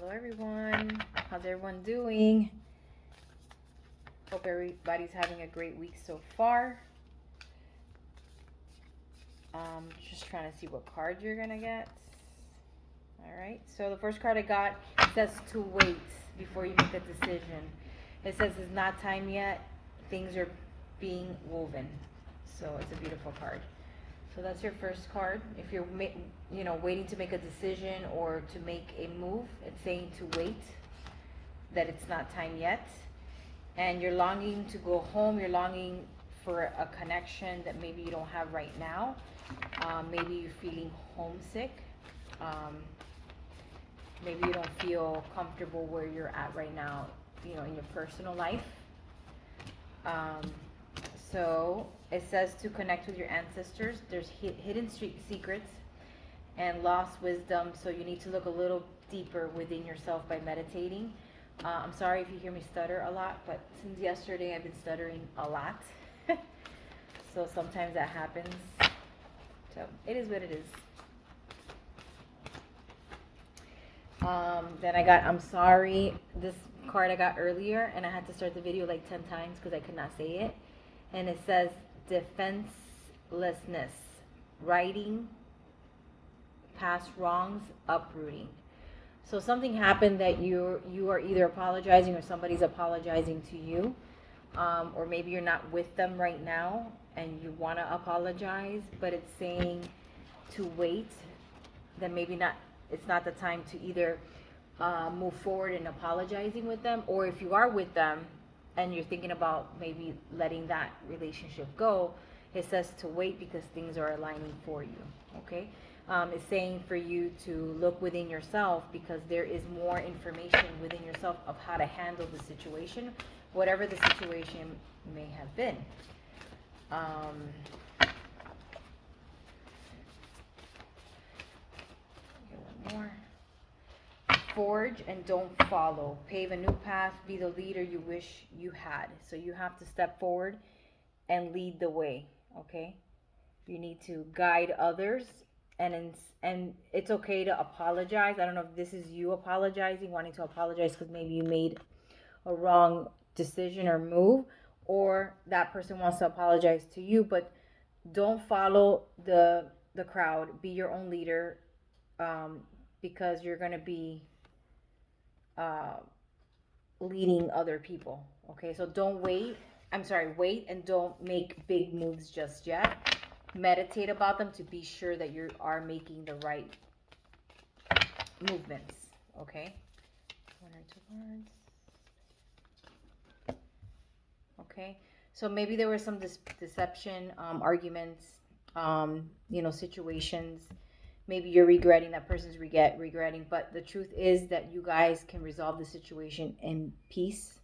Hello everyone. How's everyone doing? Hope everybody's having a great week so far. Just trying to see what card you're gonna get. Alright, so the first card I got says to wait before you make a decision. It says it's not time yet. Things are being woven. So it's a beautiful card. So that's your first card. If you're waiting to make a decision or to make a move, it's saying to wait, that it's not time yet. And you're longing to go home, you're longing for a connection that maybe you don't have right now. Maybe you're feeling homesick. Maybe you don't feel comfortable where you're at right now, in your personal life. So it says to connect with your ancestors. There's hidden secrets and lost wisdom. So you need to look a little deeper within yourself by meditating. I'm sorry if you hear me stutter a lot, but since yesterday I've been stuttering a lot. So sometimes that happens. So it is what it is. Then I got I'm sorry. This card I got earlier, and I had to start the video like 10 times because I could not say it. And it says defenselessness, righting past wrongs, uprooting. So something happened that you are either apologizing or somebody's apologizing to you, or maybe you're not with them right now and you want to apologize, but it's saying to wait. Then maybe not. It's not the time to either move forward and apologizing with them, or if you are with them and you're thinking about maybe letting that relationship go, it says to wait because things are aligning for you. Okay. It's saying for you to look within yourself because there is more information within yourself of how to handle the situation, whatever the situation may have been. One more. Forge and don't follow. Pave a new path. Be the leader you wish you had. So you have to step forward and lead the way. Okay. You need to guide others. And it's okay to apologize. I don't know if this is you apologizing, wanting to apologize because maybe you made a wrong decision or move, or that person wants to apologize to you. But don't follow the crowd. Be your own leader, because you're going to be leading other people. Okay, so wait and don't make big moves just yet. Meditate about them to be sure that you are making the right movements. Okay, one or two cards. Okay, so maybe there was some deception, arguments, situations. Maybe you're regretting, that person's regretting, but the truth is that you guys can resolve the situation in peace.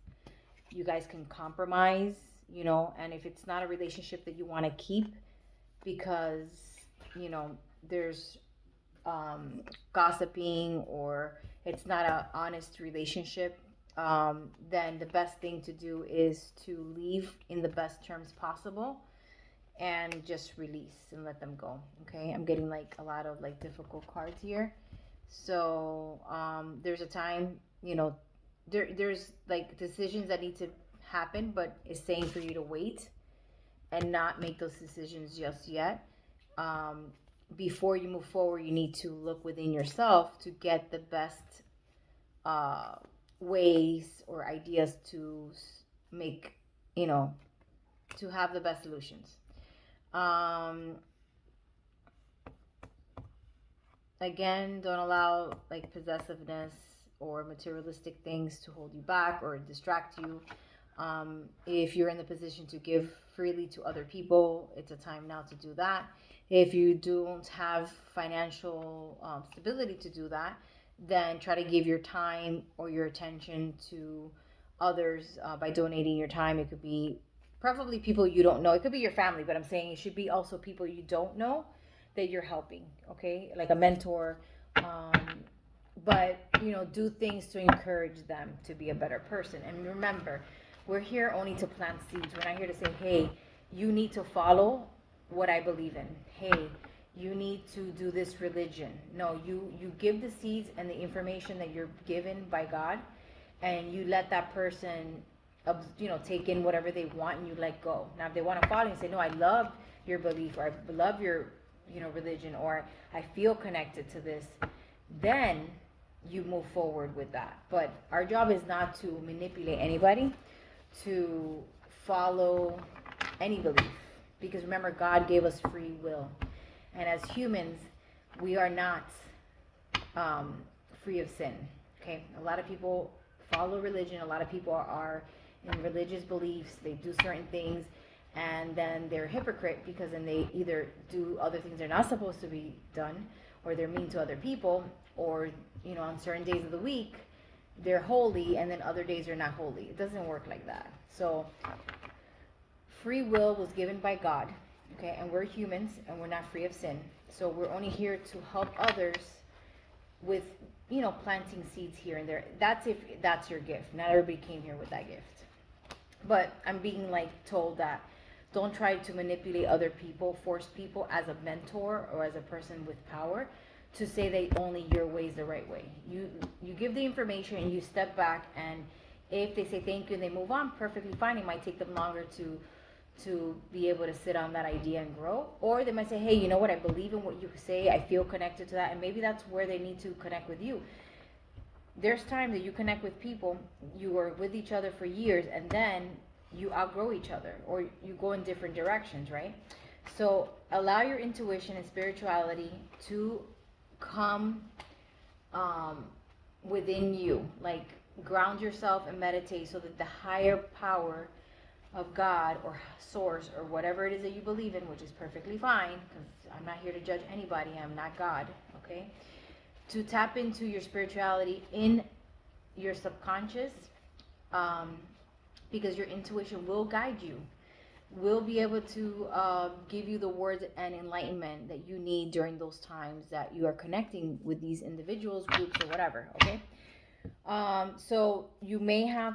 You guys can compromise, and if it's not a relationship that you want to keep because, there's gossiping or it's not an honest relationship, then the best thing to do is to leave in the best terms possible and just release and let them go. Okay, I'm getting like a lot of like difficult cards here. So there's a time, there's like decisions that need to happen, but it's saying for you to wait and not make those decisions just yet. Before you move forward, you need to look within yourself to get the best ways or ideas to make, to have the best solutions. Again, don't allow like possessiveness or materialistic things to hold you back or distract you. If you're in the position to give freely to other people, it's a time now to do that. If you don't have financial stability to do that, then try to give your time or your attention to others by donating your time. It could be preferably people you don't know. It could be your family, but I'm saying it should be also people you don't know that you're helping, okay? Like a mentor. But, do things to encourage them to be a better person. And remember, we're here only to plant seeds. We're not here to say, hey, you need to follow what I believe in. Hey, you need to do this religion. No, you give the seeds and the information that you're given by God, and you let that person, take in whatever they want, and you let go. Now, if they want to follow you and say, no, I love your belief, or I love your, religion, or I feel connected to this, then you move forward with that. But our job is not to manipulate anybody to follow any belief, because remember, God gave us free will, and as humans, we are not free of sin. Okay, a lot of people follow religion. A lot of people are in religious beliefs. They do certain things, and then they're a hypocrite, because then they either do other things they're not supposed to be done, or they're mean to other people, or on certain days of the week they're holy, and then other days they're not holy. It doesn't work like that. So free will was given by God, okay, and we're humans, and we're not free of sin. So we're only here to help others with planting seeds here and there. That's if that's your gift. Not everybody came here with that gift. But I'm being told that don't try to manipulate other people, force people as a mentor or as a person with power to say that only your way is the right way. You give the information and you step back, and if they say thank you and they move on, perfectly fine. It might take them longer to be able to sit on that idea and grow, or they might say, hey, you know what, I believe in what you say, I feel connected to that, and maybe that's where they need to connect with you. There's times that you connect with people, you are with each other for years, and then you outgrow each other, or you go in different directions, right? So allow your intuition and spirituality to come within you. Ground yourself and meditate so that the higher power of God or source or whatever it is that you believe in, which is perfectly fine, because I'm not here to judge anybody, I'm not God, okay? To tap into your spirituality in your subconscious, because your intuition will guide you, will be able to give you the words and enlightenment that you need during those times that you are connecting with these individuals, groups, or whatever, okay? So you may have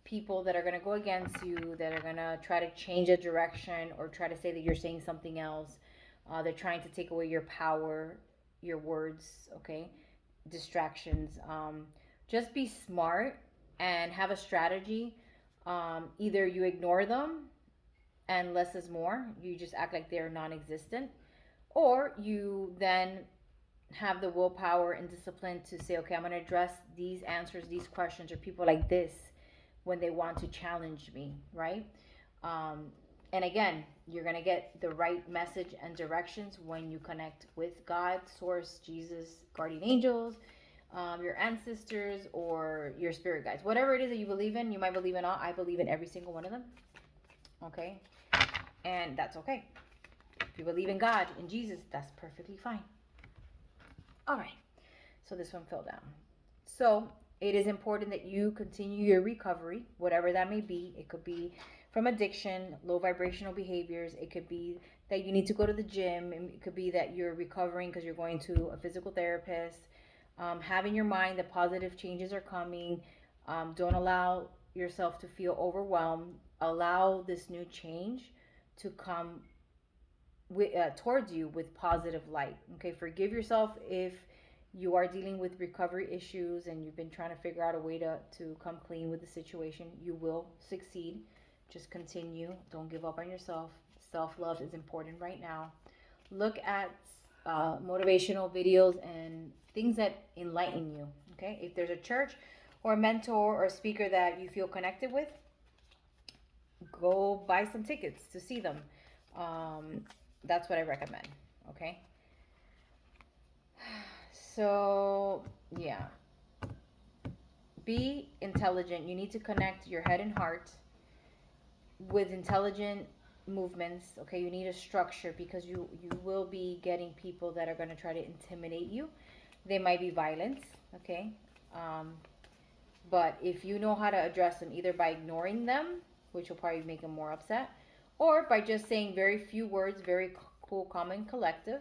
people that are going to go against you, that are going to try to change a direction or try to say that you're saying something else. They're trying to take away your power, your words, okay? Distractions. Just be smart and have a strategy. Either you ignore them and less is more, you just act like they're non-existent, or you then have the willpower and discipline to say, okay, I'm going to address these answers, these questions, or people like this when they want to challenge me, right? And again, you're going to get the right message and directions when you connect with God, Source, Jesus, guardian angels, your ancestors, or your spirit guides. Whatever it is that you believe in, you might believe in all. I believe in every single one of them, okay? And that's okay. If you believe in God, in Jesus, that's perfectly fine. All right, so this one fell down. So it is important that you continue your recovery, whatever that may be. It could be from addiction, low vibrational behaviors. It could be that you need to go to the gym. It could be that you're recovering because you're going to a physical therapist. Have in your mind that positive changes are coming. Don't allow yourself to feel overwhelmed. Allow this new change to come towards you with positive light. Okay, forgive yourself if you are dealing with recovery issues and you've been trying to figure out a way to come clean with the situation. You will succeed. Just continue. Don't give up on yourself. Self-love is important right now. Look at motivational videos and things that enlighten you. Okay, if there's a church or a mentor or a speaker that you feel connected with, go buy some tickets to see them. That's what I recommend. Okay. So, yeah. Be intelligent. You need to connect your head and heart with intelligent movements. Okay, you need a structure because you will be getting people that are going to try to intimidate you. They might be violent. Okay. But if you know how to address them, either by ignoring them, which will probably make them more upset, or by just saying very few words, very cool, calm, and collective,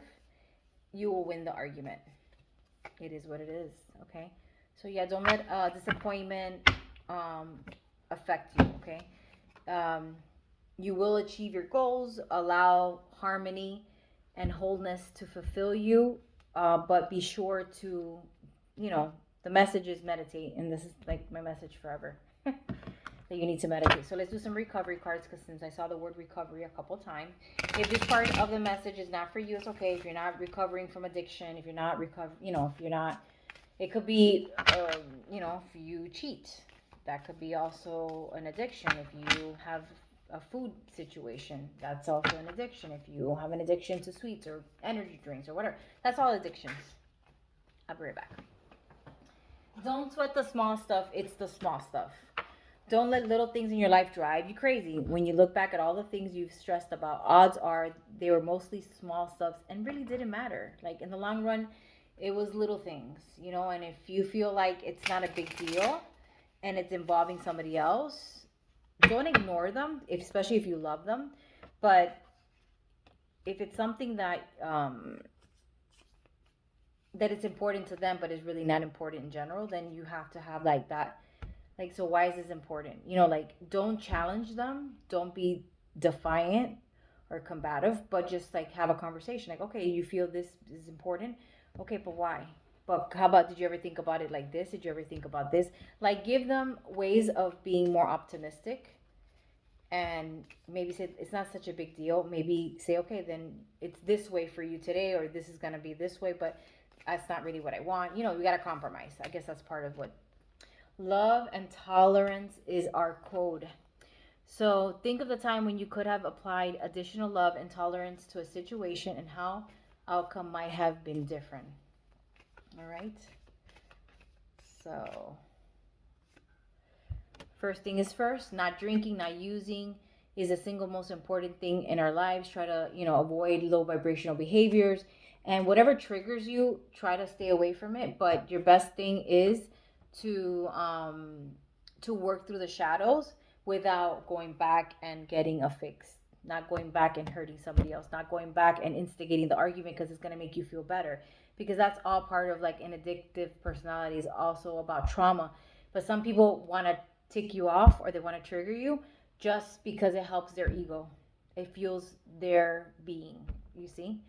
you will win the argument. It is what it is, okay? So yeah, don't let disappointment affect you, okay? You will achieve your goals. Allow harmony and wholeness to fulfill you. But be sure to, the message is meditate, and this is like my message forever. That you need to meditate. So let's do some recovery cards, because since I saw the word recovery a couple times, if this part of the message is not for you, it's okay. If you're not recovering from addiction, if you're not if you're not, it could be, if you cheat, that could be also an addiction. If you have a food situation, that's also an addiction. If you have an addiction to sweets or energy drinks or whatever, that's all addictions. I'll be right back. Don't sweat the small stuff. It's the small stuff. Don't let little things in your life drive you crazy. When you look back at all the things you've stressed about, odds are they were mostly small stuff and really didn't matter. Like in the long run, it was little things, and if you feel like it's not a big deal and it's involving somebody else, don't ignore them, especially if you love them. But if it's something that it's important to them, but is really not important in general, then you have to have like that. Like, so why is this important? Like, don't challenge them. Don't be defiant or combative, but just like have a conversation. Like, okay, you feel this is important. Okay, but why? But how about, did you ever think about it like this? Did you ever think about this? Like, give them ways of being more optimistic, and maybe say it's not such a big deal. Maybe say, okay, then it's this way for you today, or this is going to be this way, but that's not really what I want. We got to compromise. I guess that's part of what love and tolerance is our code. So think of the time when you could have applied additional love and tolerance to a situation and how outcome might have been different. All right. So first thing is first, not drinking, not using is the single most important thing in our lives. Try to, avoid low vibrational behaviors, and whatever triggers you, try to stay away from it. But your best thing is to work through the shadows without going back and getting a fix, not going back and hurting somebody else, not going back and instigating the argument because it's going to make you feel better, because that's all part of like an addictive personality, is also about trauma. But some people want to tick you off, or they want to trigger you just because it helps their ego, it fuels their being, you see.